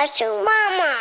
Hustle Mama.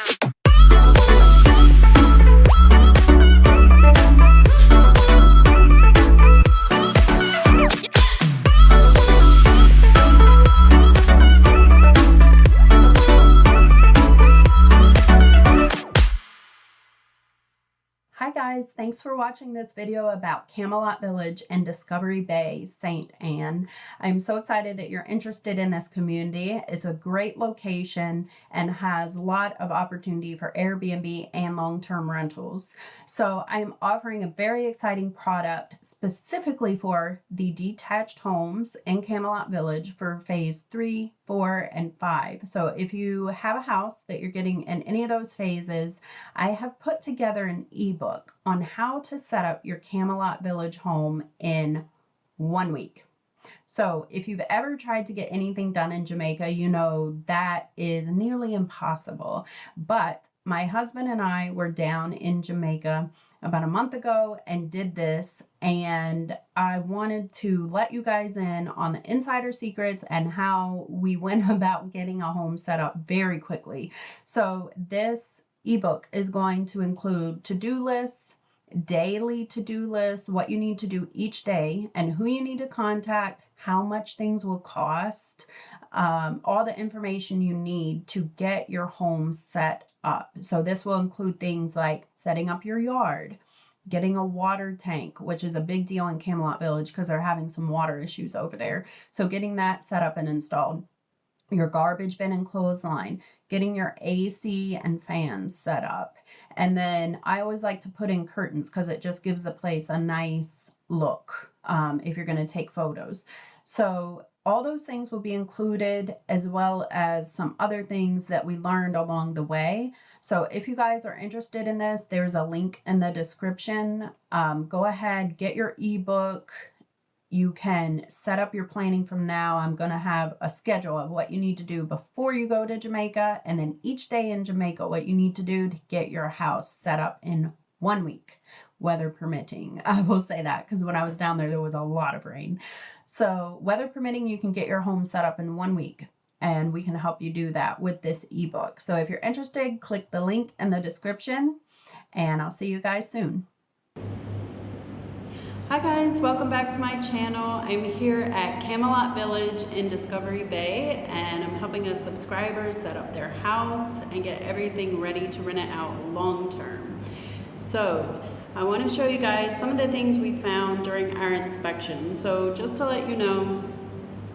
Hi guys, thanks for watching this video about Camelot Village and Discovery Bay, St. Anne. I'm so excited that you're interested in this community. It's a great location and has a lot of opportunity for Airbnb and long-term rentals. So I'm offering a very exciting product specifically for the detached homes in Camelot Village for phase 3, 4, and 5. So if you have a house that you're getting in any of those phases, I have put together an ebook on how to set up your Camelot Village home in 1 week. So if you've ever tried to get anything done in Jamaica, you know that is nearly impossible. But my husband and I were down in Jamaica about a month ago and did this, and I wanted to let you guys in on the insider secrets and how we went about getting a home set up very quickly. So this ebook is going to include to-do lists, daily to-do lists, what you need to do each day, and who you need to contact, how much things will cost, all the information you need to get your home set up. So this will include things like setting up your yard, getting a water tank, which is a big deal in Camelot Village because they're having some water issues over there. So getting that set up and installed. Your garbage bin and clothesline, getting your AC and fans set up. And then I always like to put in curtains because it just gives the place a nice look if you're going to take photos. So all those things will be included, as well as some other things that we learned along the way. So if you guys are interested in this, there's a link in the description. Go ahead, get your ebook. You can set up your planning from now. I'm going to have a schedule of what you need to do before you go to Jamaica, and then each day in Jamaica, what you need to do to get your house set up in 1 week, weather permitting. I will say that because when I was down there was a lot of rain. So weather permitting, you can get your home set up in 1 week, and we can help you do that with this ebook. So if you're interested, click the link in the description, and I'll see you guys soon. Hi guys, welcome back to my channel. I'm here at Camelot Village in Discovery Bay, and I'm helping a subscriber set up their house and get everything ready to rent it out long term. So I want to show you guys some of the things we found during our inspection. So just to let you know,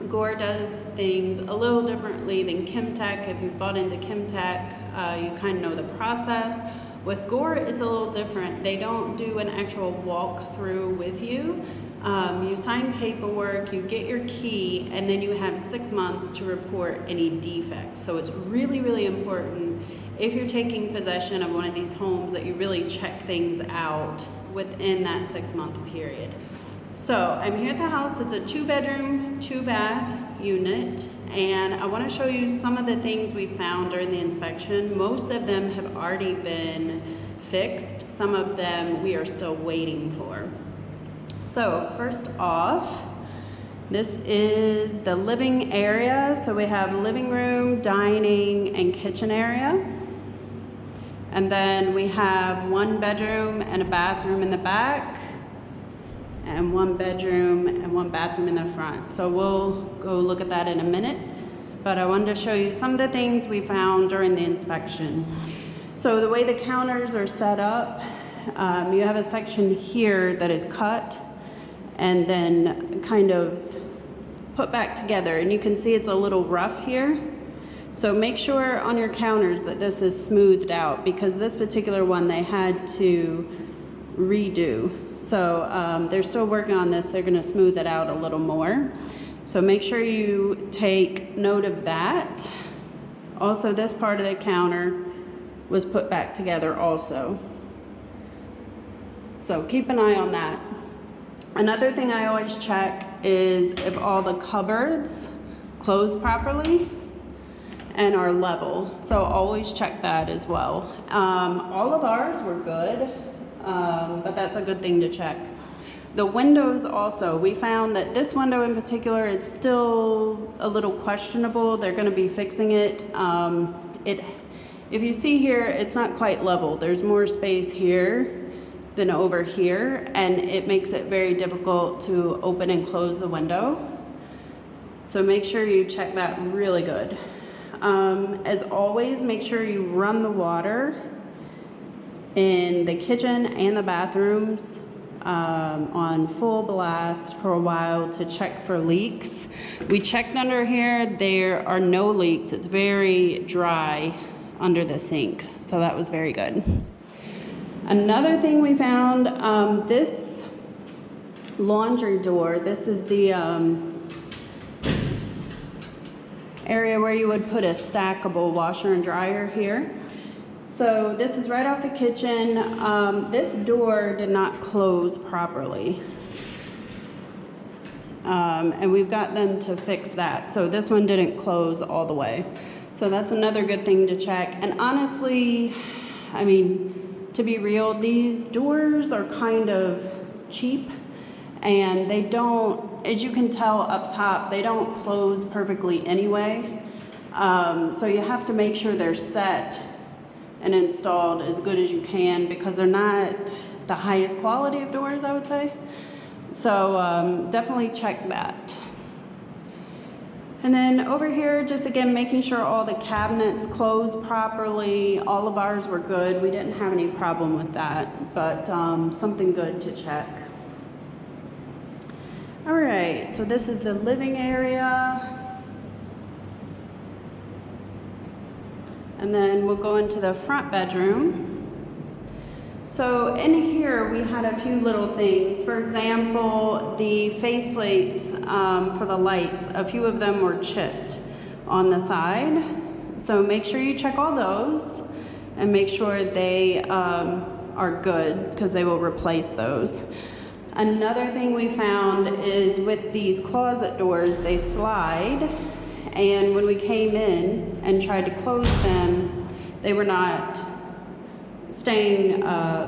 Gore does things a little differently than Kimtech. If you've bought into Kimtech, you kind of know the process. With Gore, it's a little different. They don't do an actual walkthrough with you. You sign paperwork, you get your key, and then you have 6 months to report any defects. So it's really, really important if you're taking possession of one of these homes that you really check things out within that 6-month period. So I'm here at the house. It's a 2-bedroom, 2-bath unit, and I want to show you some of the things we found during the inspection. Most of them have already been fixed. Some of them we are still waiting for. So first off, this is the living area. So we have living room, dining, and kitchen area. And then we have 1 bedroom and a bathroom in the back, and 1 bedroom and 1 bathroom in the front. So we'll go look at that in a minute, but I wanted to show you some of the things we found during the inspection. So the way the counters are set up, you have a section here that is cut and then kind of put back together, and you can see it's a little rough here. So make sure on your counters that this is smoothed out, because this particular one they had to redo. So they're still working on this. They're going to smooth it out a little more. So make sure you take note of that. Also, this part of the counter was put back together also. So keep an eye on that. Another thing I always check is if all the cupboards close properly and are level. So always check that as well. All of ours were good. But that's a good thing to check. The windows also, we found that this window in particular, it's still a little questionable. They're going to be fixing it. if you see here, it's not quite level. There's more space here than over here, and it makes it very difficult to open and close the window. So make sure you check that really good. As always, make sure you run the water in the kitchen and the bathrooms on full blast for a while to check for leaks. We checked under here, there are no leaks. It's very dry under the sink, so that was very good. Another thing we found, this laundry door, this is the area where you would put a stackable washer and dryer here. So this is right off the kitchen. This door did not close properly. And we've got them to fix that. So this one didn't close all the way. So that's another good thing to check. And honestly, I mean, to be real, these doors are kind of cheap, and they don't, as you can tell up top, they don't close perfectly anyway. So you have to make sure they're set and installed as good as you can, because they're not the highest quality of doors, I would say. So definitely check that. And then over here, just again, making sure all the cabinets close properly. All of ours were good. We didn't have any problem with that, but something good to check. All right, so this is the living area. And then we'll go into the front bedroom. So in here, we had a few little things. For example, the faceplates for the lights, a few of them were chipped on the side. So make sure you check all those and make sure they are good, because they will replace those. Another thing we found is with these closet doors, they slide. And when we came in and tried to close them, they were not staying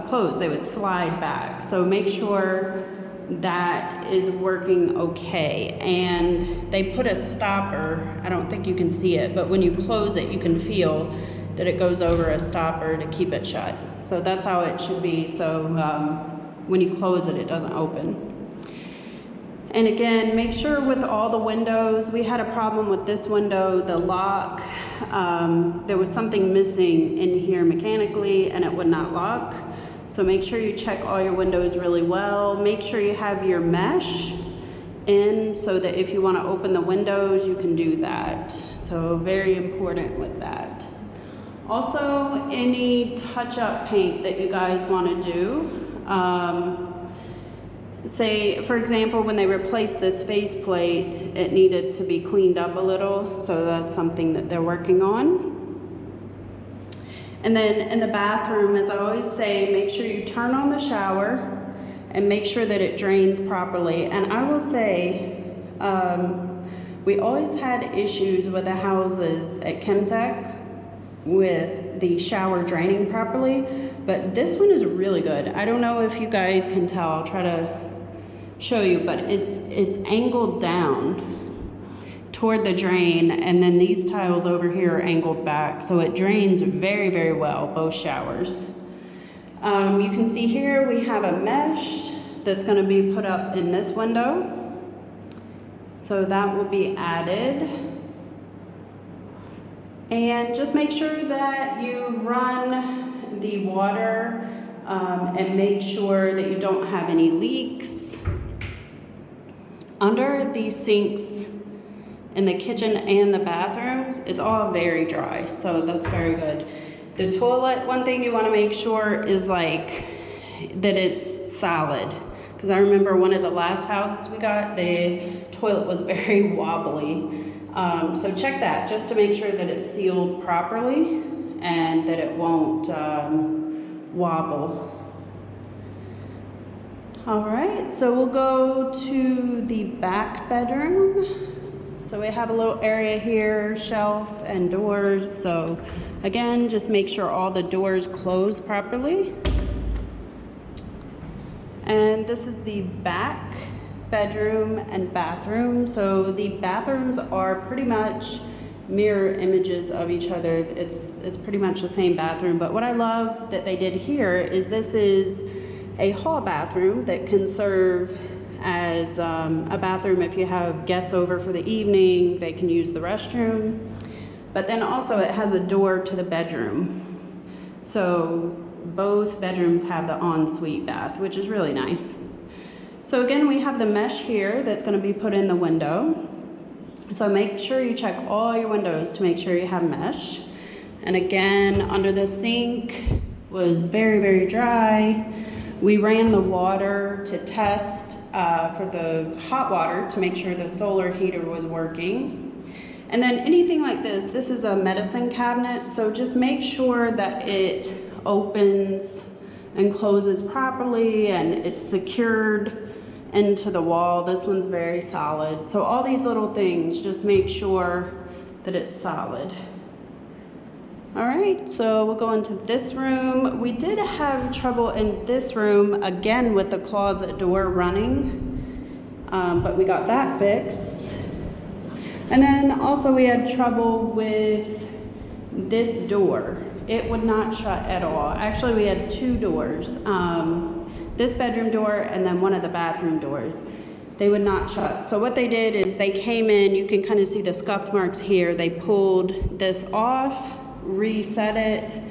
closed. They would slide back. So make sure that is working okay. And they put a stopper. I don't think you can see it, but when you close it, you can feel that it goes over a stopper to keep it shut. So that's how it should be. So when you close it, it doesn't open. And again, make sure with all the windows, we had a problem with this window, the lock. There was something missing in here mechanically and it would not lock. So make sure you check all your windows really well. Make sure you have your mesh in so that if you want to open the windows, you can do that. So very important with that. Also, any touch-up paint that you guys want to do. Say, for example, when they replaced this faceplate, it needed to be cleaned up a little, so that's something that they're working on. And then in the bathroom, as I always say, make sure you turn on the shower and make sure that it drains properly. And I will say, we always had issues with the houses at Chemtech with the shower draining properly, but this one is really good. I don't know if you guys can tell, I'll try to show you, but it's angled down toward the drain, and then these tiles over here are angled back, so it drains very, very well, both showers. You can see here we have a mesh that's going to be put up in this window, so that will be added. And just make sure that you run the water and make sure that you don't have any leaks. Under these sinks in the kitchen and the bathrooms, it's all very dry, so that's very good. The toilet, one thing you want to make sure is like that it's solid, because I remember one of the last houses we got, the toilet was very wobbly. So check that just to make sure that it's sealed properly and that it won't wobble. All right, so we'll go to the back bedroom. So we have a little area here, shelf and doors. So again, just make sure all the doors close properly. And this is the back bedroom and bathroom. So the bathrooms are pretty much mirror images of each other. It's pretty much the same bathroom, but what I love that they did here is this is a hall bathroom that can serve as a bathroom if you have guests over for the evening. They can use the restroom, but then also it has a door to the bedroom. So both bedrooms have the ensuite bath, which is really nice. So again, we have the mesh here that's going to be put in the window. So make sure you check all your windows to make sure you have mesh. And again, under the sink was very, very dry. We ran the water to test for the hot water to make sure the solar heater was working. And then anything like this is a medicine cabinet, so just make sure that it opens and closes properly and it's secured into the wall. This one's very solid. So all these little things, just make sure that it's solid. All right, so we'll go into this room. We did have trouble in this room, again, with the closet door running, but we got that fixed. And then also we had trouble with this door. It would not shut at all. Actually, we had two doors. This bedroom door and then one of the bathroom doors. They would not shut. So what they did is they came in, you can kind of see the scuff marks here. They pulled this off, reset it,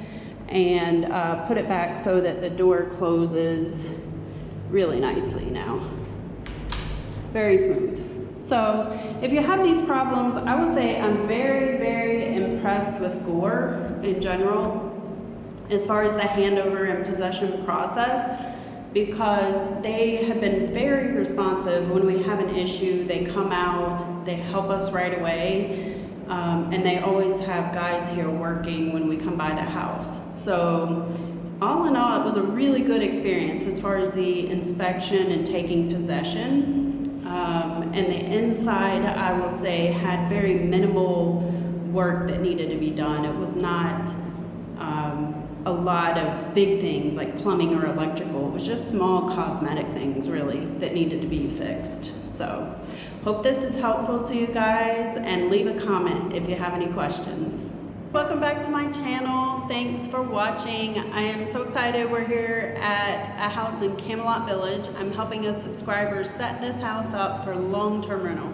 and put it back so that the door closes really nicely now. Very smooth. So if you have these problems, I would say I'm very, very impressed with Gore in general as far as the handover and possession process, because they have been very responsive. When we have an issue, they come out, they help us right away, and they always have guys here working when we come by the house. So all in all, it was a really good experience as far as the inspection and taking possession. And the inside, I will say, had very minimal work that needed to be done. It was not a lot of big things like plumbing or electrical. It was just small cosmetic things really that needed to be fixed. So hope this is helpful to you guys, and leave a comment if you have any questions. Welcome back to my channel. Thanks for watching. I am so excited. We're here at a house in Camelot Village. I'm helping a subscriber set this house up for long-term rental.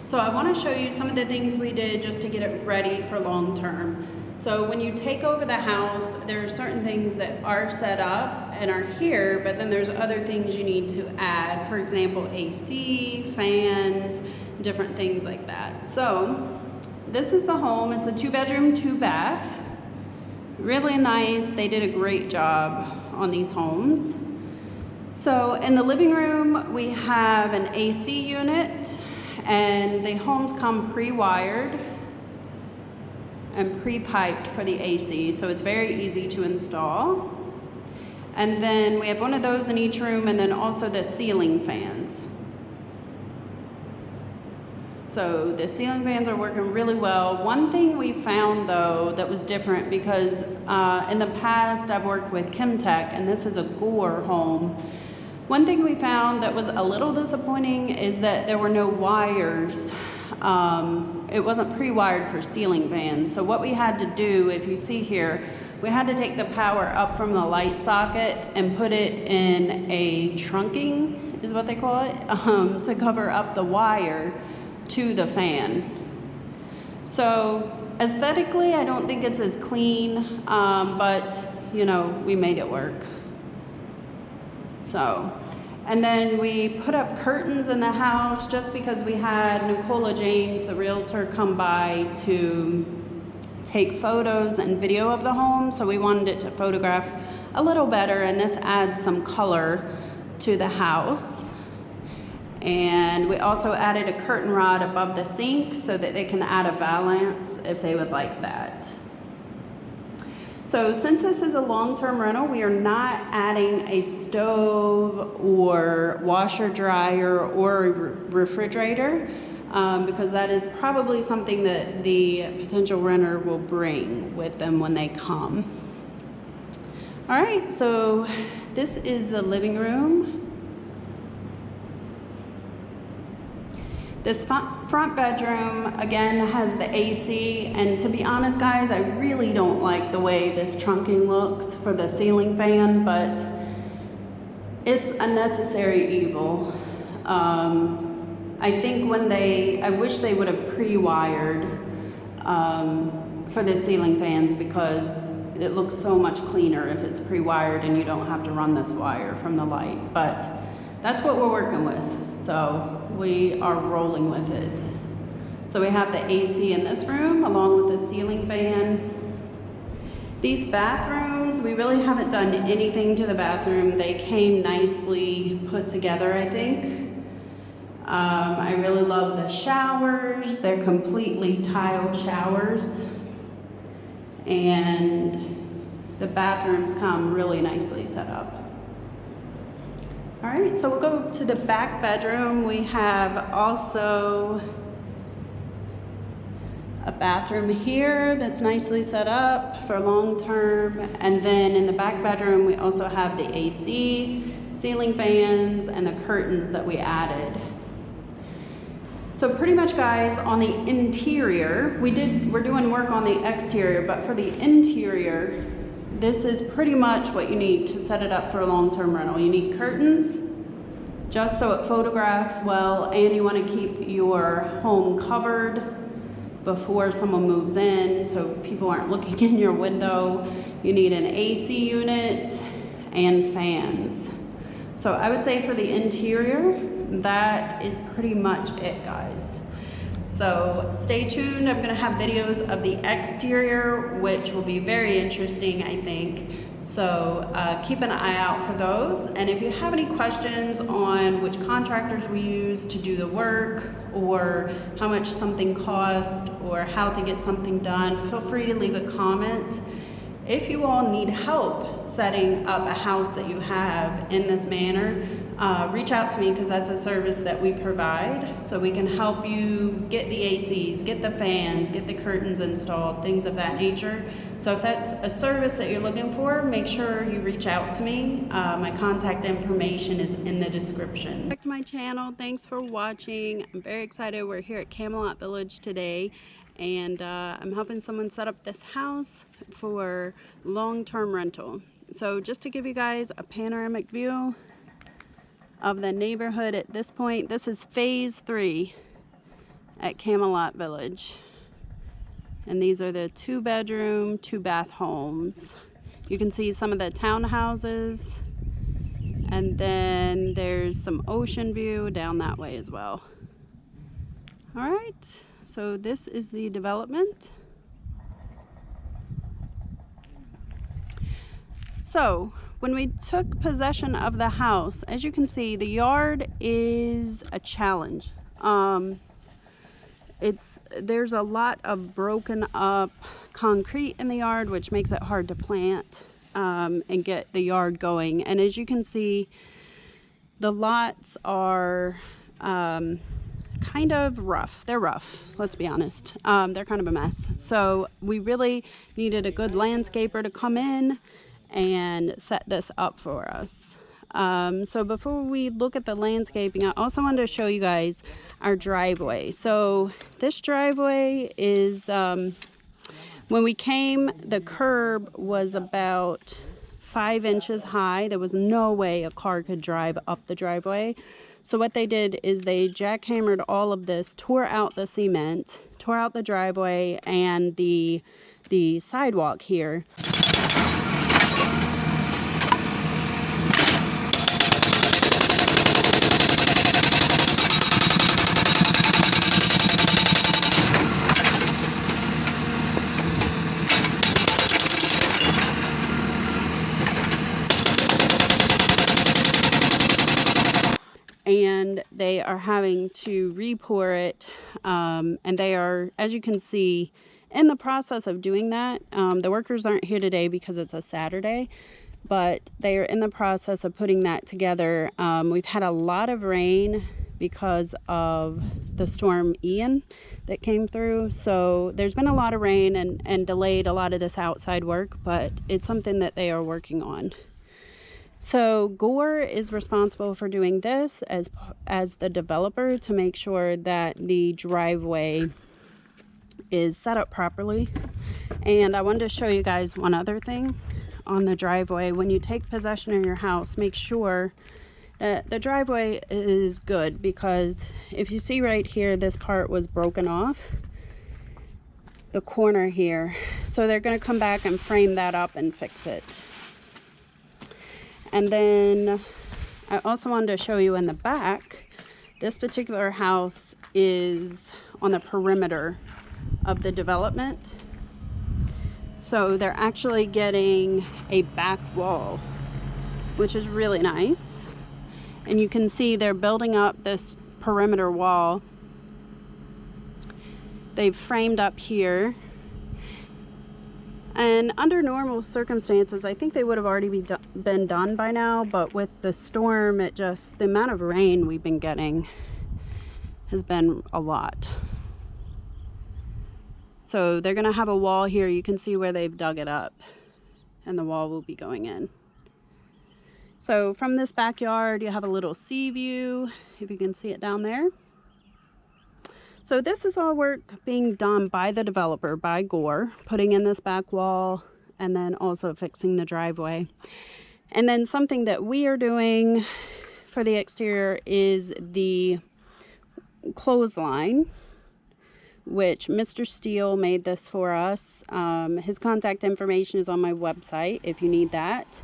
So I want to show you some of the things we did just to get it ready for long-term. So when you take over the house, there are certain things that are set up and are here, but then there's other things you need to add. For example, AC, fans, different things like that. So this is the home. It's a 2-bedroom, 2-bath. Really nice. They did a great job on these homes. So in the living room, we have an AC unit, and the homes come pre-wired and pre-piped for the AC, so it's very easy to install. And then we have one of those in each room, and then also the ceiling fans. So the ceiling fans are working really well. One thing we found though that was different, because in the past I've worked with Kimtech, and this is a Gore home. One thing we found that was a little disappointing is that there were no wires. It wasn't pre-wired for ceiling fans. So what we had to do, if you see here, we had to take the power up from the light socket and put it in a trunking, is what they call it, to cover up the wire to the fan. So aesthetically, I don't think it's as clean, but you know, we made it work. So, and then we put up curtains in the house just because we had Nicola James, the realtor, come by to take photos and video of the home. So we wanted it to photograph a little better, and this adds some color to the house. And we also added a curtain rod above the sink so that they can add a valance if they would like that. So since this is a long-term rental, we are not adding a stove or washer dryer or refrigerator, because that is probably something that the potential renter will bring with them when they come. All right, so this is the living room. This front bedroom, again, has the AC, and to be honest, guys, I really don't like the way this trunking looks for the ceiling fan, but it's a necessary evil. I think I wish they would have pre-wired for the ceiling fans, because it looks so much cleaner if it's pre-wired and you don't have to run this wire from the light. But that's what we're working with, so we are rolling with it. So we have the AC in this room along with the ceiling fan. These bathrooms, we really haven't done anything to the bathroom. They came nicely put together, I think. I really love the showers. They're completely tiled showers. And the bathrooms come really nicely set up. All right, so we'll go to the back bedroom. We have also a bathroom here that's nicely set up for long term. And then in the back bedroom, we also have the AC, ceiling fans, and the curtains that we added. So pretty much, guys, on the interior, we're doing work on the exterior, but for the interior, this is pretty much what you need to set it up for a long-term rental. You need curtains, just so it photographs well, and you want to keep your home covered before someone moves in, so people aren't looking in your window. You need an AC unit and fans. So I would say for the interior, that is pretty much it, guys. So stay tuned. I'm gonna have videos of the exterior, which will be very interesting, I think. So keep an eye out for those. And if you have any questions on which contractors we use to do the work, or how much something costs, or how to get something done, feel free to leave a comment. If you all need help setting up a house that you have in this manner, reach out to me, because that's a service that we provide. So we can help you get the ACs, get the fans, get the curtains installed, things of that nature. So if that's a service that you're looking for, make sure you reach out to me. My contact information is in the description. Back to my channel, thanks for watching. I'm very excited. We're here at Camelot Village today, and I'm helping someone set up this house for long-term rental. So just to give you guys a panoramic view of the neighborhood at this point, this is phase 3 at Camelot Village. And these are the 2-bedroom, 2-bath homes. You can see some of the townhouses, and then there's some ocean view down that way as well. All right, so this is the development. So when we took possession of the house, as you can see, the yard is a challenge. There's a lot of broken up concrete in the yard, which makes it hard to plant and get the yard going. And as you can see, the lots are kind of rough. They're rough, let's be honest. They're kind of a mess. So we really needed a good landscaper to come in and set this up for us. So before we look at the landscaping, I also wanted to show you guys our driveway. So this driveway is, when we came, the curb was about 5 inches high. There was no way a car could drive up the driveway. So what they did is they jackhammered all of this, tore out the cement, tore out the driveway and the sidewalk here. And they are having to re-pour it, and they are, as you can see, in the process of doing that. The workers aren't here today because it's a Saturday, but they are in the process of putting that together. We've had a lot of rain because of the storm Ian that came through, so there's been a lot of rain and delayed a lot of this outside work, but it's something that they are working on. So Gore is responsible for doing this as the developer, to make sure that the driveway is set up properly. And I wanted to show you guys one other thing on the driveway. When you take possession of your house, make sure that the driveway is good, because if you see right here, this part was broken off, the corner here. So they're going to come back and frame that up and fix it. And then I also wanted to show you in the back, this particular house is on the perimeter of the development. So they're actually getting a back wall, which is really nice. And you can see they're building up this perimeter wall. They've framed up here. And under normal circumstances, I think they would have already been done by now, but with the storm, the amount of rain we've been getting has been a lot. So they're gonna have a wall here. You can see where they've dug it up, and the wall will be going in. So from this backyard, you have a little sea view, if you can see it down there. So this is all work being done by the developer, by Gore, putting in this back wall and then also fixing the driveway. And then something that we are doing for the exterior is the clothesline, which Mr. Steele made this for us. His contact information is on my website if you need that,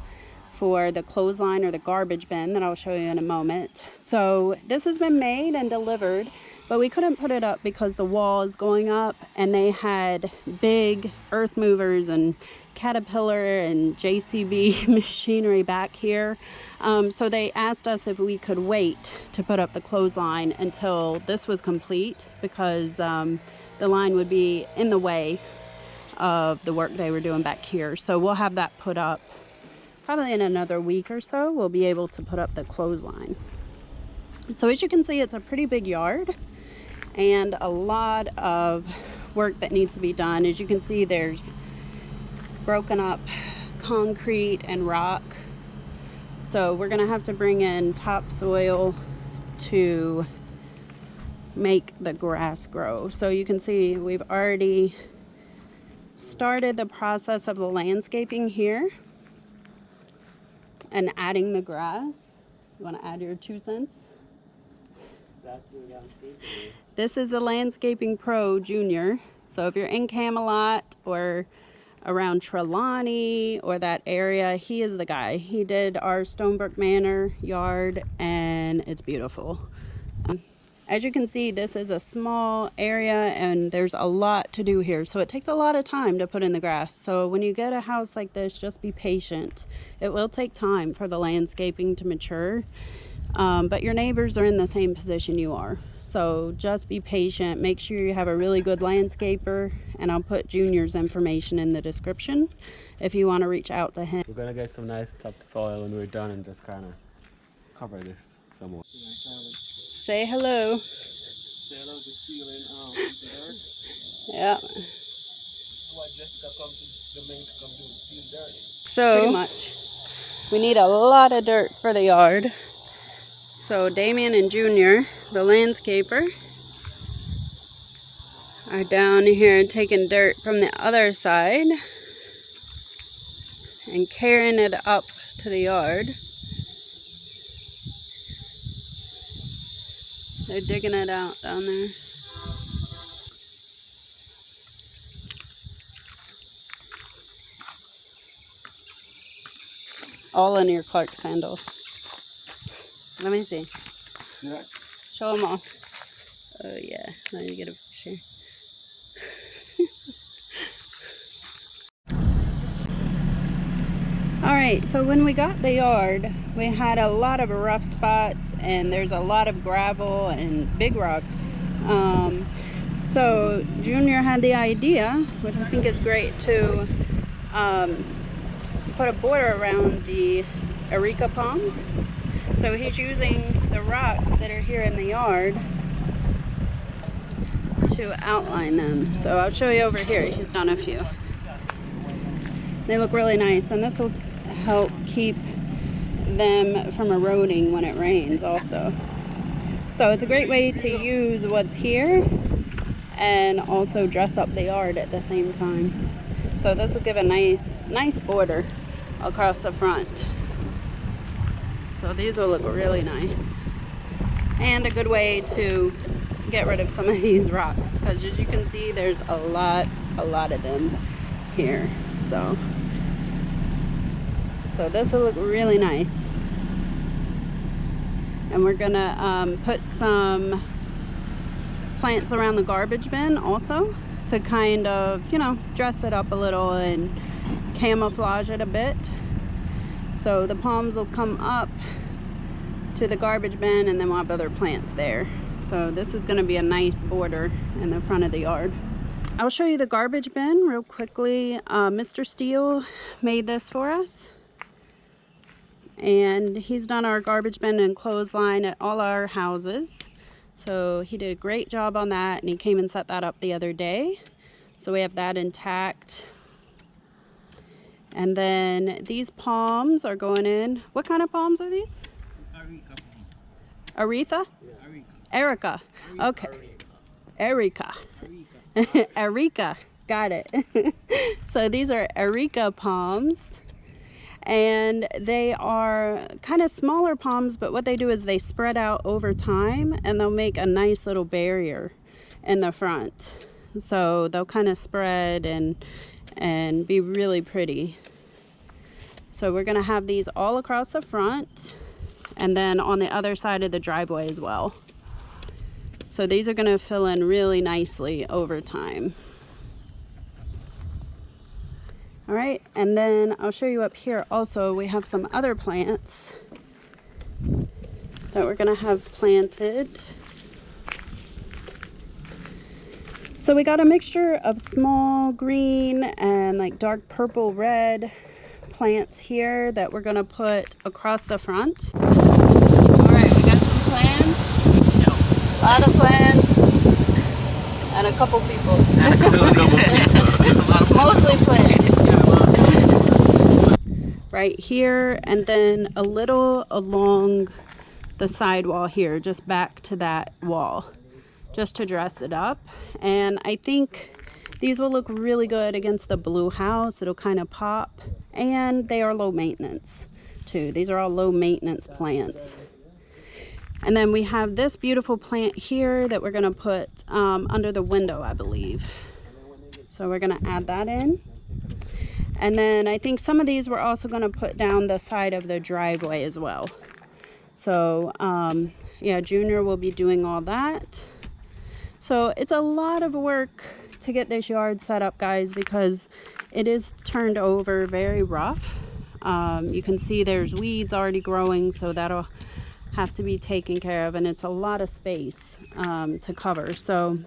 for the clothesline or the garbage bin that I'll show you in a moment. So this has been made and delivered, but we couldn't put it up because the wall is going up, and they had big earth movers and Caterpillar and JCB machinery back here. So they asked us if we could wait to put up the clothesline until this was complete, because the line would be in the way of the work they were doing back here. So we'll have that put up probably in another week or so. We'll be able to put up the clothesline. So as you can see, it's a pretty big yard and a lot of work that needs to be done. As you can see, there's broken up concrete and rock. So we're gonna have to bring in topsoil to make the grass grow. So you can see we've already started the process of the landscaping here and adding the grass. You want to add your 2 cents? That's the landscaping. This is the Landscaping Pro Junior. So if you're in Camelot or around Trelawney or that area, he is the guy. He did our Stonebrook Manor yard, and it's beautiful. As you can see, this is a small area and there's a lot to do here. So it takes a lot of time to put in the grass. So when you get a house like this, just be patient. It will take time for the landscaping to mature. But your neighbors are in the same position you are. So just be patient. Make sure you have a really good landscaper, and I'll put Junior's information in the description if you want to reach out to him. We're gonna get some nice topsoil when we're done and just kind of cover this some more. Say hello. Say hello to Steele and dirt. Yeah. Why Jessica come to Jamaica to come do Steele dirt? So pretty much. We need a lot of dirt for the yard. So Damien and Junior, the landscaper, are down here taking dirt from the other side and carrying it up to the yard. They're digging it out down there. All in your Clark sandals. Let me see. See that? Show them off. Oh yeah, let me get a picture. Alright, so when we got the yard, we had a lot of rough spots, and there's a lot of gravel and big rocks. So Junior had the idea, which I think is great, to put a border around the areca palms. So he's using the rocks that are here in the yard to outline them. So I'll show you over here. He's done a few. They look really nice, and this will help keep them from eroding when it rains also. So it's a great way to use what's here and also dress up the yard at the same time. So this will give a nice border across the front. So these will look really nice. And a good way to get rid of some of these rocks, because as you can see, there's a lot of them here. So this will look really nice. And we're gonna put some plants around the garbage bin also to kind of, you know, dress it up a little and camouflage it a bit. So the palms will come up to the garbage bin, and then we'll have other plants there. So this is going to be a nice border in the front of the yard. I'll show you the garbage bin real quickly. Mr. Steele made this for us, and he's done our garbage bin and clothesline at all our houses. So he did a great job on that, and he came and set that up the other day. So we have that intact. And then these palms are going in. What kind of palms are these? Aretha? Yeah. Erica. Okay. Erica. Erica. Got it. So these are Erica palms. And they are kind of smaller palms, but what they do is they spread out over time, and they'll make a nice little barrier in the front. So they'll kind of spread and be really pretty. So we're gonna have these all across the front, and then on the other side of the driveway as well. So these are gonna fill in really nicely over time. All right, and then I'll show you up here also, we have some other plants that we're gonna have planted. So we got a mixture of small green and like dark purple red plants here that we're gonna put across the front. All right, we got some plants, a lot of plants, and a couple people. Mostly plants. Right here, and then a little along the side wall here, just back to that wall, just to dress it up. And I think these will look really good against the blue house. It'll kind of pop, and they are low maintenance too. These are all low maintenance plants. And then we have this beautiful plant here that we're gonna put under the window, I believe. So we're gonna add that in. And then I think some of these we're also going to put down the side of the driveway as well. So yeah, Junior will be doing all that. So it's a lot of work to get this yard set up, guys, because it is turned over very rough. You can see there's weeds already growing, so that'll have to be taken care of, and it's a lot of space to cover. So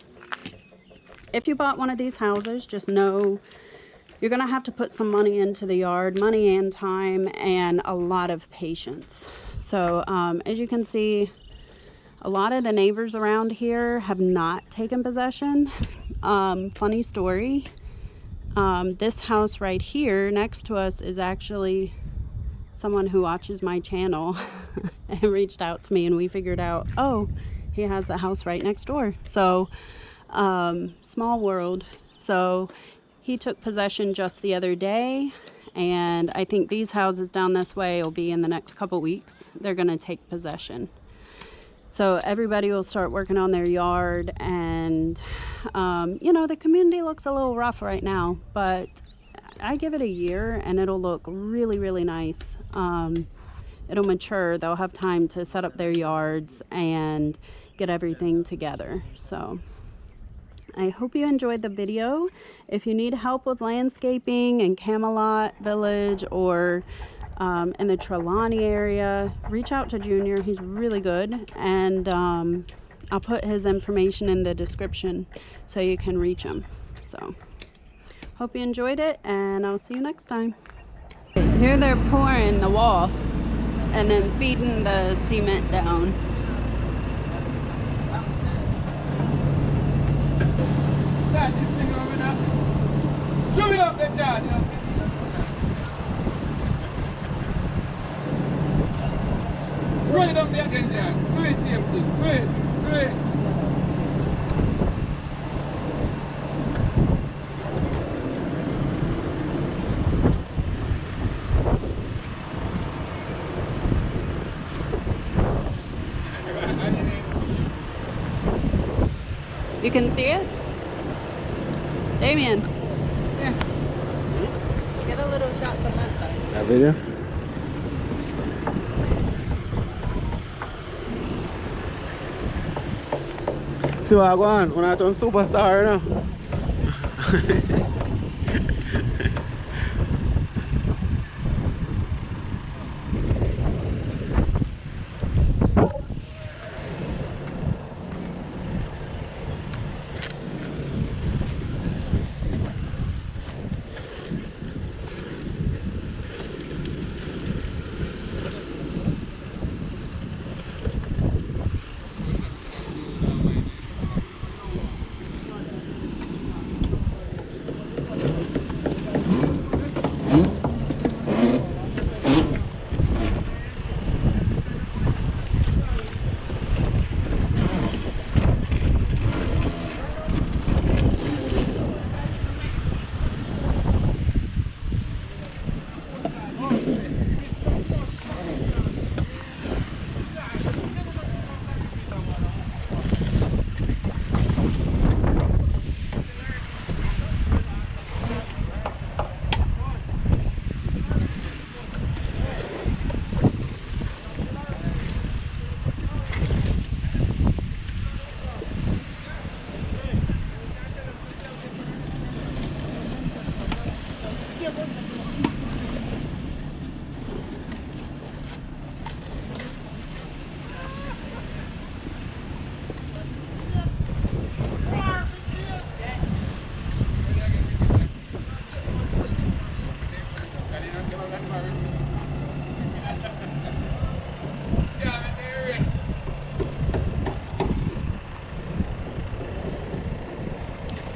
if you bought one of these houses, just know you're gonna have to put some money into the yard, money and time, and a lot of patience. So as you can see, a lot of the neighbors around here have not taken possession. Funny story, this house right here next to us is actually someone who watches my channel and reached out to me, and we figured out, oh, he has the house right next door. So small world. So he took possession just the other day, and I think these houses down this way will be in the next couple weeks. They're going to take possession. So everybody will start working on their yard, and you know, the community looks a little rough right now, but I give it a year and it'll look really, really nice. It'll mature. They'll have time to set up their yards and get everything together. So I hope you enjoyed the video. If you need help with landscaping in Camelot Village or in the Trelawney area, reach out to Junior. He's really good, and I'll put his information in the description so you can reach him. So hope you enjoyed it, and I'll see you next time. Here they're pouring the wall and then feeding the cement down. Shoot it up that job, you know. Wait, wait. You can see it? Damien. Here. Get a little shot from that side. That video? See what I go on when I turn superstar now.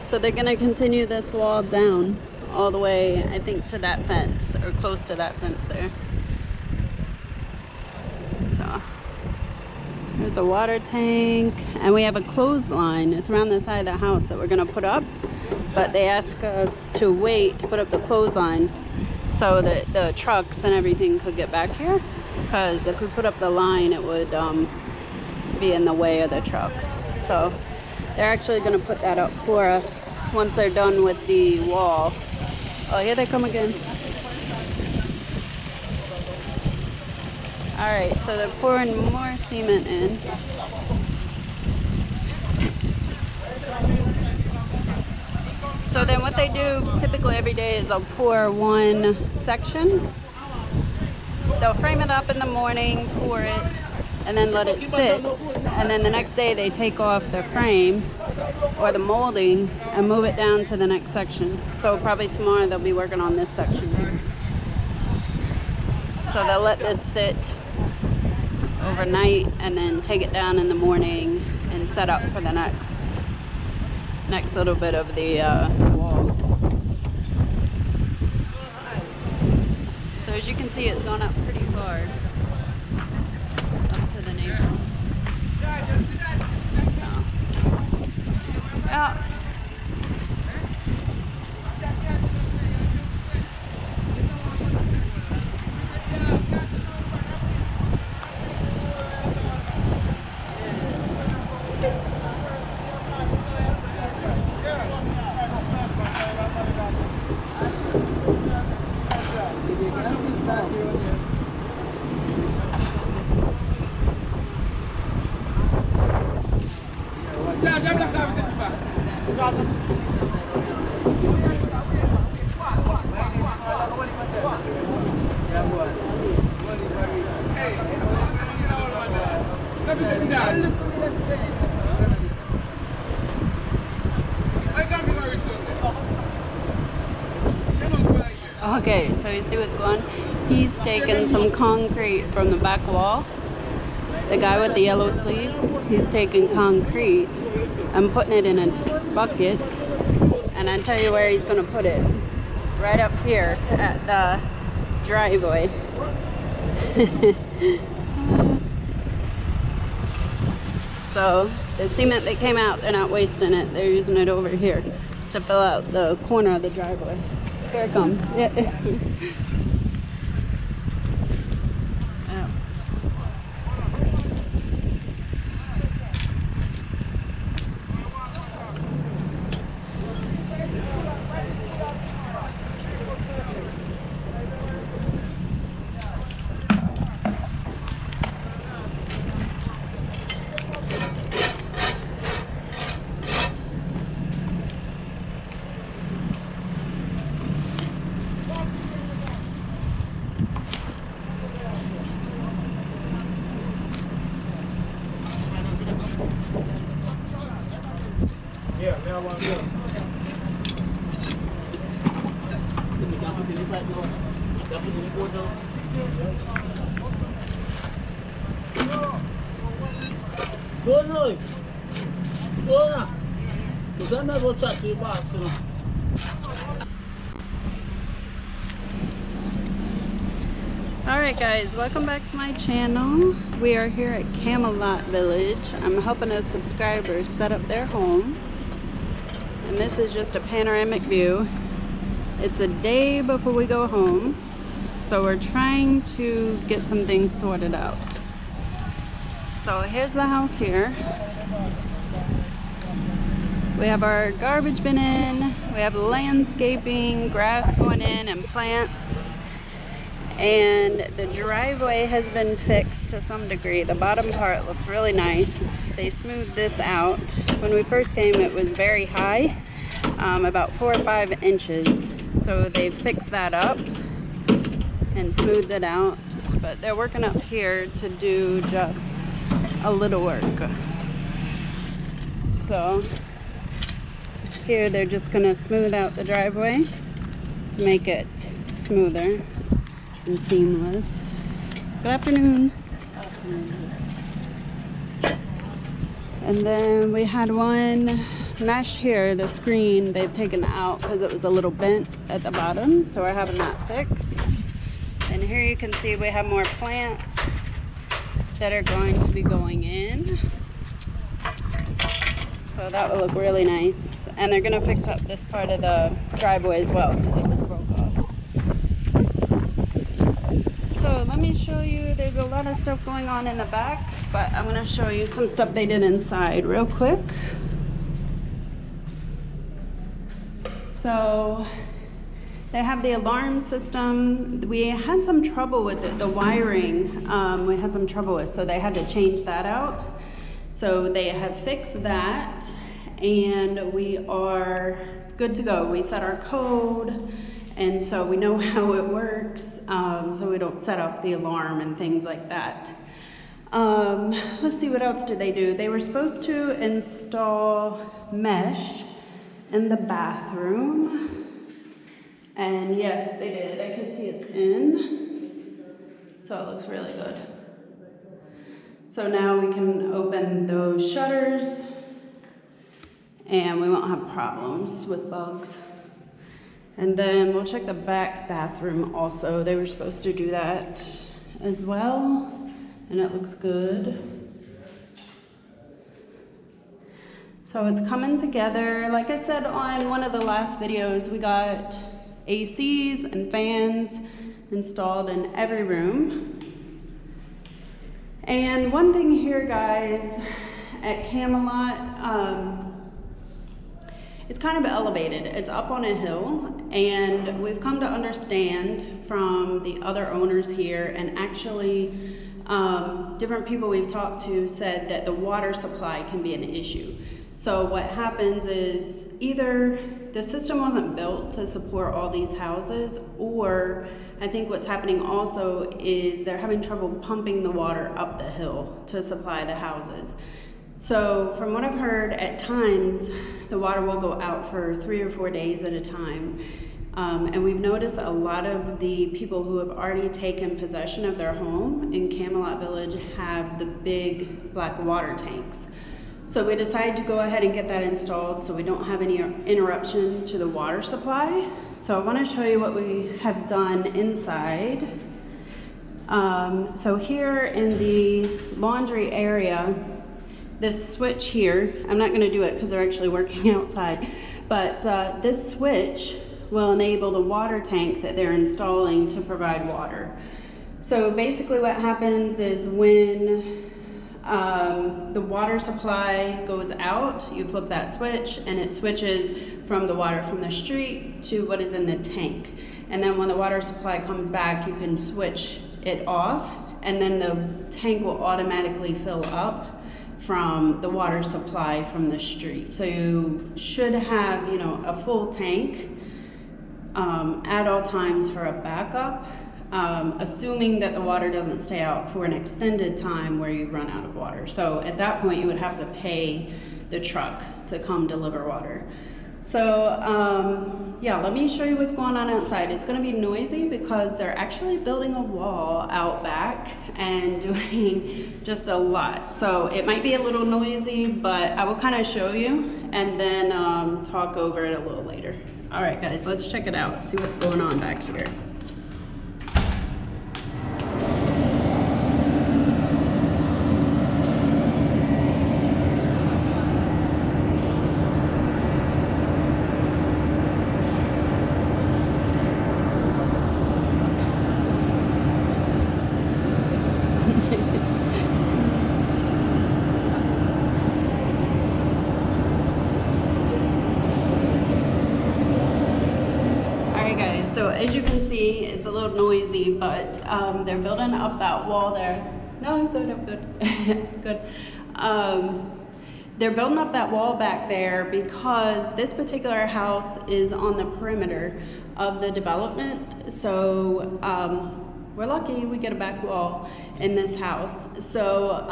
So they're gonna continue this wall down all the way, I think, to that fence, or close to that fence there. So there's a water tank, and we have a clothesline. It's around the side of the house that we're gonna put up, but they ask us to wait to put up the clothesline so that the trucks and everything could get back here, because if we put up the line, it would be in the way of the trucks. So they're actually going to put that up for us once they're done with the wall. Oh, here they come again. All right, so they're pouring more cement in. So then what they do typically every day is they'll pour one section. They'll frame it up in the morning, pour it, and then let it sit. And then the next day they take off the frame or the molding and move it down to the next section. So probably tomorrow they'll be working on this section here. So they'll let this sit overnight and then take it down in the morning and set up for the next little bit of the wall. So as you can see, it's gone up pretty far up to the neighbors. So, yeah. Okay, so you see what's going on? He's taking some concrete from the back wall. The guy with the yellow sleeves, he's taking concrete and putting it in a bucket. And I tell you where he's gonna put it. Right up here at the driveway. So the cement that came out, they're not wasting it. They're using it over here to fill out the corner of the driveway. Here it comes. Yeah. Alright guys, welcome back to my channel. We are here at Camelot Village. I'm helping a subscriber set up their home. And this is just a panoramic view. It's the day before we go home. So we're trying to get some things sorted out. So here's the house here. We have our garbage bin in. We have landscaping, grass going in, and plants. And the driveway has been fixed to some degree. The bottom part looks really nice. They smoothed this out. When we first came, it was very high, about 4 or 5 inches. So they fixed that up and smoothed it out. But they're working up here to do just a little work. So here they're just gonna smooth out the driveway to make it smoother and seamless. Good afternoon. And then we had one mesh here, the screen they've taken out because it was a little bent at the bottom, so we're having that fixed. And here you can see we have more plants that are going to be going in, so that will look really nice. And they're gonna fix up this part of the driveway as well because it was broke off. So let me show you, there's a lot of stuff going on in the back, but I'm gonna show you some stuff they did inside real quick. So they have the alarm system. We had some trouble with it, the wiring we had some trouble with, so they had to change that out. So they have fixed that and we are good to go. We set our code, and so we know how it works, so we don't set off the alarm and things like that. Let's see, what else did they do? They were supposed to install mesh in the bathroom, and yes, they did. I can see it's in, so it looks really good. So now we can open those shutters and we won't have problems with bugs. And then we'll check the back bathroom also. They were supposed to do that as well, and it looks good. So it's coming together. Like I said on one of the last videos, we got ACs and fans installed in every room. And one thing here, guys, at Camelot, it's kind of elevated. It's up on a hill, and we've come to understand from the other owners here, and actually different people we've talked to said that the water supply can be an issue. So what happens is either the system wasn't built to support all these houses, or I think what's happening also is they're having trouble pumping the water up the hill to supply the houses. So from what I've heard, at times the water will go out for 3 or 4 days at a time. And we've noticed a lot of the people who have already taken possession of their home in Camelot Village have the big black water tanks. So we decided to go ahead and get that installed so we don't have any interruption to the water supply. So I want to show you what we have done inside. So here in the laundry area, this switch here, I'm not gonna do it because they're actually working outside, but this switch will enable the water tank that they're installing to provide water. So basically what happens is when the water supply goes out, you flip that switch and it switches from the water from the street to what is in the tank. And then when the water supply comes back, you can switch it off, and then the tank will automatically fill up from the water supply from the street. So you should have, you know, a full tank at all times for a backup, assuming that the water doesn't stay out for an extended time where you run out of water. So at that point, you would have to pay the truck to come deliver water. So yeah, let me show you what's going on outside. It's going to be noisy because they're actually building a wall out back and doing just a lot. So it might be a little noisy, but I will kind of show you and then talk over it a little later. All right, guys, let's check it out, see what's going on back here. So as you can see, it's a little noisy, but they're building up that wall there. No, I'm good, I'm good. Good. They're building up that wall back there because this particular house is on the perimeter of the development. So we're lucky we get a back wall in this house. So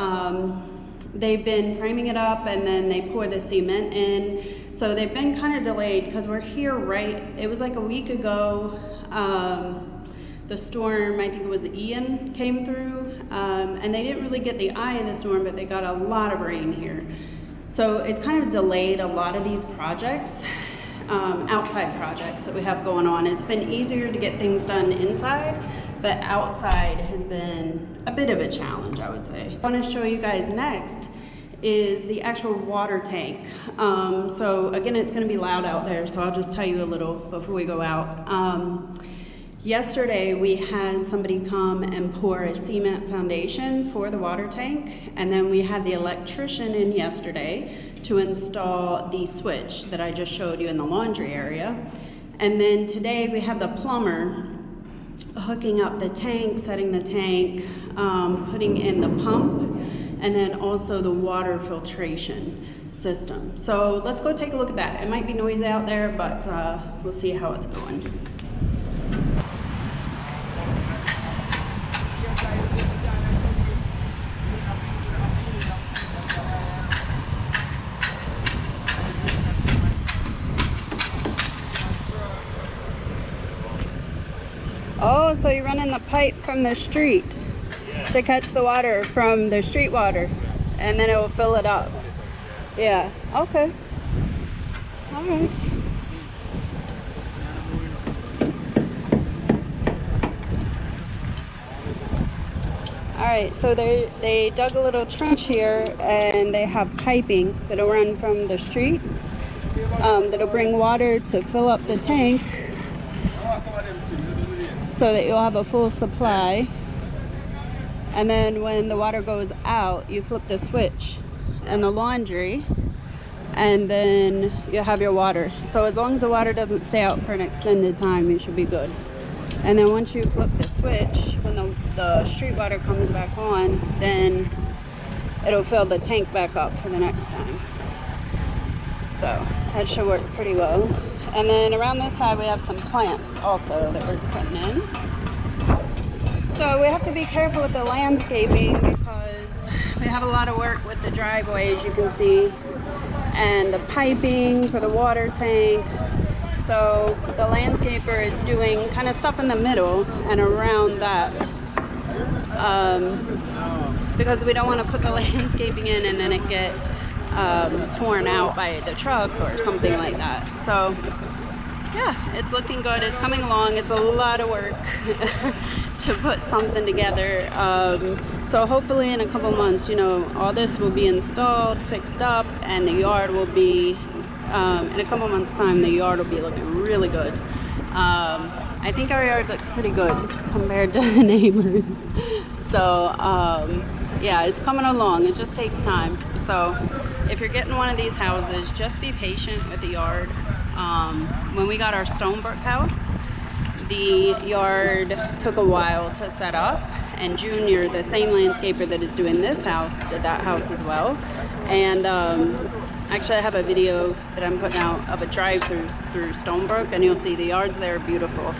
they've been framing it up and then they pour the cement in. So they've been kind of delayed because we're here it was like a week ago. The storm, I think it was Ian, came through and they didn't really get the eye of the storm, but they got a lot of rain here. So it's kind of delayed a lot of these projects, outside projects that we have going on. It's been easier to get things done inside, but outside has been a bit of a challenge, I would say. What I want to show you guys next is the actual water tank. So again, it's going to be loud out there, so I'll just tell you a little before we go out. Yesterday we had somebody come and pour a cement foundation for the water tank, and then we had the electrician in yesterday to install the switch that I just showed you in the laundry area. And then today we have the plumber hooking up the tank, setting the tank, putting in the pump, and then also the water filtration system. So let's go take a look at that. It might be noisy out there, but we'll see how it's going. Oh, so you're running the pipe from the street to catch the water from the street water, and then it will fill it up. Yeah, okay. All right. All right, so they dug a little trench here, and they have piping that'll run from the street, that'll bring water to fill up the tank, so that you'll have a full supply. And then when the water goes out, you flip the switch in the laundry, and then you have your water. So as long as the water doesn't stay out for an extended time, you should be good. And then once you flip the switch, when the street water comes back on, then it'll fill the tank back up for the next time. So that should work pretty well. And then around this side we have some plants also that we're putting in. So we have to be careful with the landscaping because we have a lot of work with the driveway, as you can see, and the piping for the water tank. So the landscaper is doing kind of stuff in the middle and around that, because we don't want to put the landscaping in and then it get torn out by the truck or something like that. So yeah, it's looking good. It's coming along. It's a lot of work to put something together. So hopefully in a couple months, you know, all this will be installed, fixed up, and the yard will be, in a couple months time, the yard will be looking really good. I think our yard looks pretty good compared to the neighbors. So yeah, it's coming along. It just takes time. So if you're getting one of these houses, just be patient with the yard. When we got our Stonebrook house, the yard took a while to set up, and Junior, the same landscaper that is doing this house, did that house as well. And actually I have a video that I'm putting out of a drive-through through Stonebrook, and you'll see the yards there are beautiful.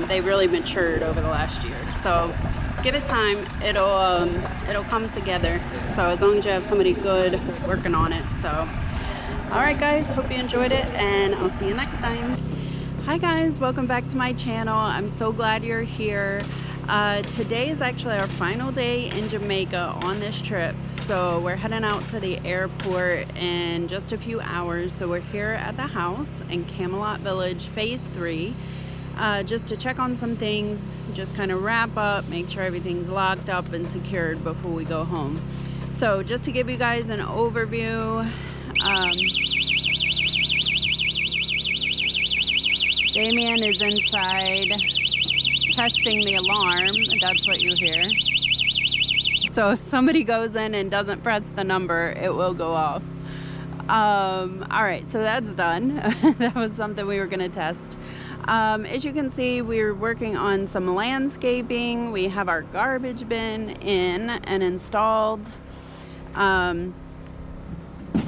They really matured over the last year, so give it time. It'll come together. So as long as you have somebody good working on it. So all right guys, hope you enjoyed it, and I'll see you next time. Hi guys, welcome back to my channel. I'm so glad you're here. Today is actually our final day in Jamaica on this trip. So we're heading out to the airport in just a few hours. So we're here at the house in Camelot Village, phase 3. Just to check on some things, just kind of wrap up, make sure everything's locked up and secured before we go home. So just to give you guys an overview, Damien is inside testing the alarm. That's what you hear. So if somebody goes in and doesn't press the number, it will go off. All right, so that's done. That was something we were gonna test. As you can see, we're working on some landscaping. We have our garbage bin in and installed.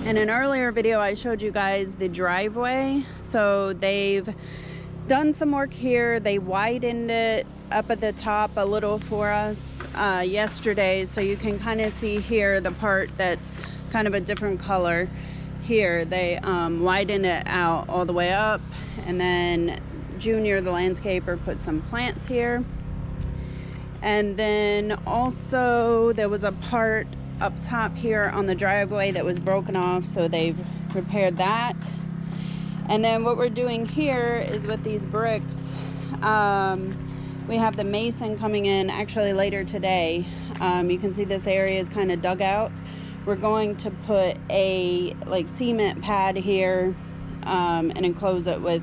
In an earlier video, I showed you guys the driveway. So they've done some work here. They widened it up at the top a little for us yesterday. So you can kind of see here the part that's kind of a different color here. They widened it out all the way up, and then Junior, the landscaper, put some plants here. And then also there was a part up top here on the driveway that was broken off, so they've repaired that. And then what we're doing here is with these bricks, we have the mason coming in actually later today. You can see this area is kind of dug out. We're going to put a like cement pad here and enclose it with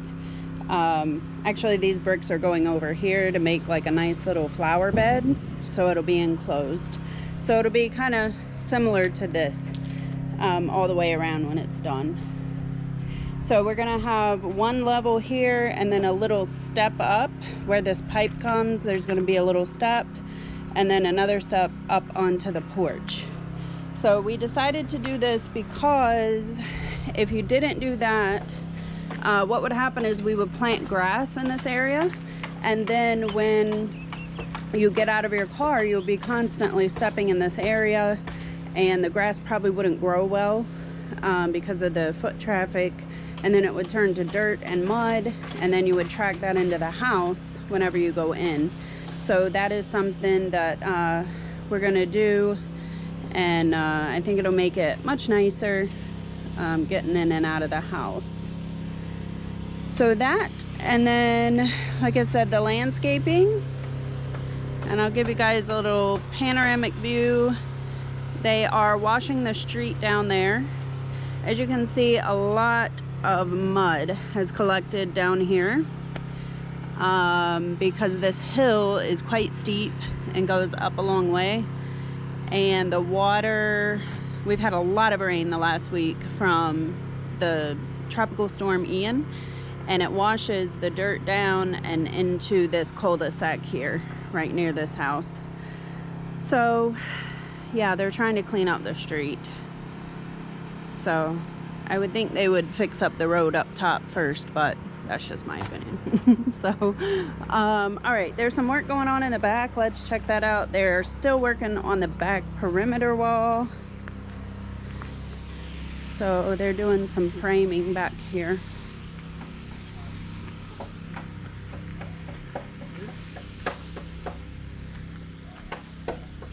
actually these bricks are going over here to make like a nice little flower bed, so it'll be enclosed. So it'll be kind of similar to this all the way around when it's done. So we're gonna have one level here and then a little step up where this pipe comes. There's gonna be a little step and then another step up onto the porch. So we decided to do this because if you didn't do that, what would happen is we would plant grass in this area, and then when you get out of your car, you'll be constantly stepping in this area, and the grass probably wouldn't grow well because of the foot traffic, and then it would turn to dirt and mud, and then you would track that into the house whenever you go in. So that is something that we're gonna do, and I think it'll make it much nicer getting in and out of the house. So that, and then like I said, the landscaping, and I'll give you guys a little panoramic view. They are washing the street down there. As you can see, a lot of mud has collected down here because this hill is quite steep and goes up a long way, and the water, we've had a lot of rain the last week from the tropical storm Ian, and it washes the dirt down and into this cul-de-sac here right near this house. So yeah, they're trying to clean up the street. So I would think they would fix up the road up top first, but that's just my opinion. So all right, there's some work going on in the back. Let's check that out. They're still working on the back perimeter wall. So they're doing some framing back here.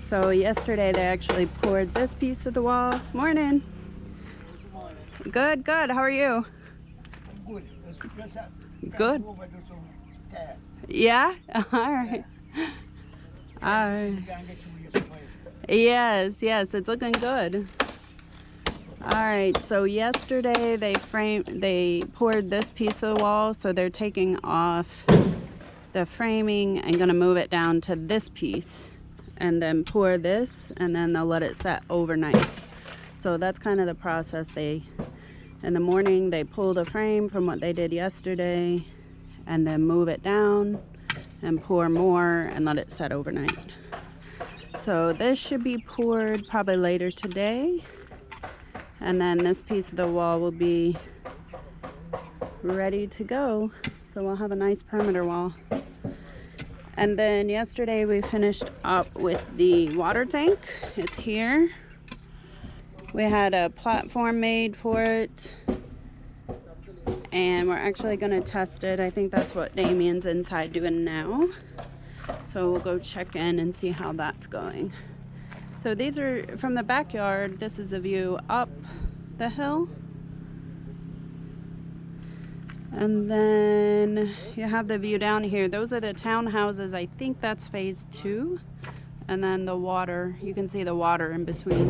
So yesterday they actually poured this piece of the wall. Morning. Good, good. How are you? Good. Good. Yeah? All right. All right. Yes, it's looking good. All right, so yesterday they poured this piece of the wall, so they're taking off the framing and gonna move it down to this piece and then pour this, and then they'll let it set overnight. So that's kind of the process. In the morning they pull the frame from what they did yesterday and then move it down and pour more and let it set overnight. So this should be poured probably later today, and then this piece of the wall will be ready to go. So we'll have a nice perimeter wall. And then yesterday we finished up with the water tank. It's here. We had a platform made for it, and we're actually going to test it. I think that's what Damien's inside doing now. So we'll go check in and see how that's going. So these are from the backyard. This is a view up the hill. And then you have the view down here. Those are the townhouses. I think that's phase 2. And then the water, you can see the water in between.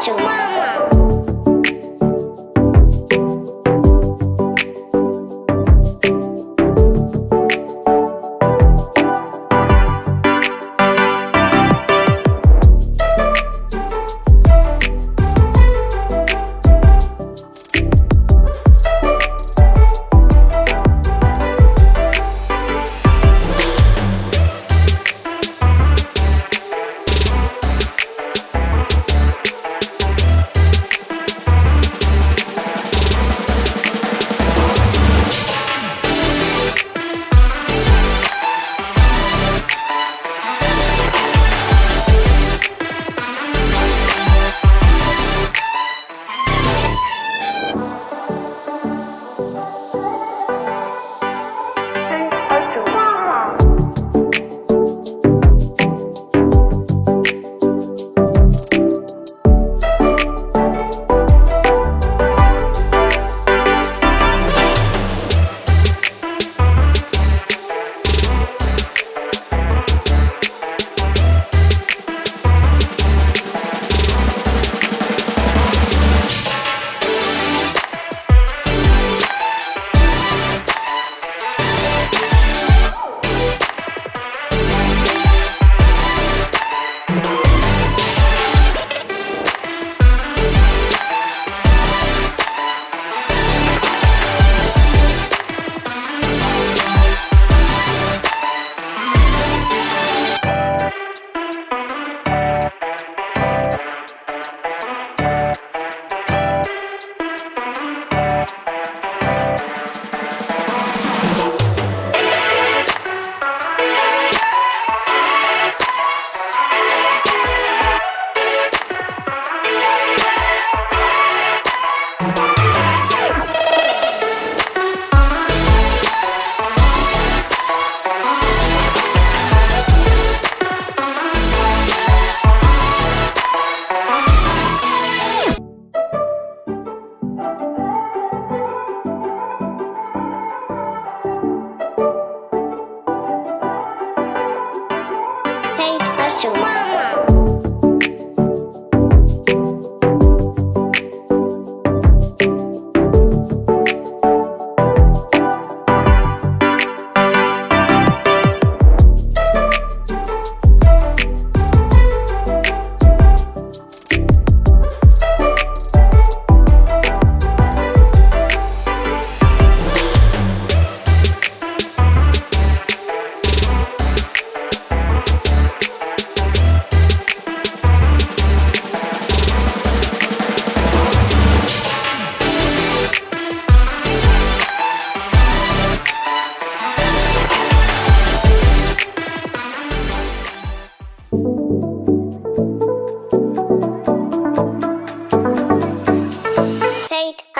Hustle Mama.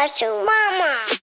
Hustle Mama.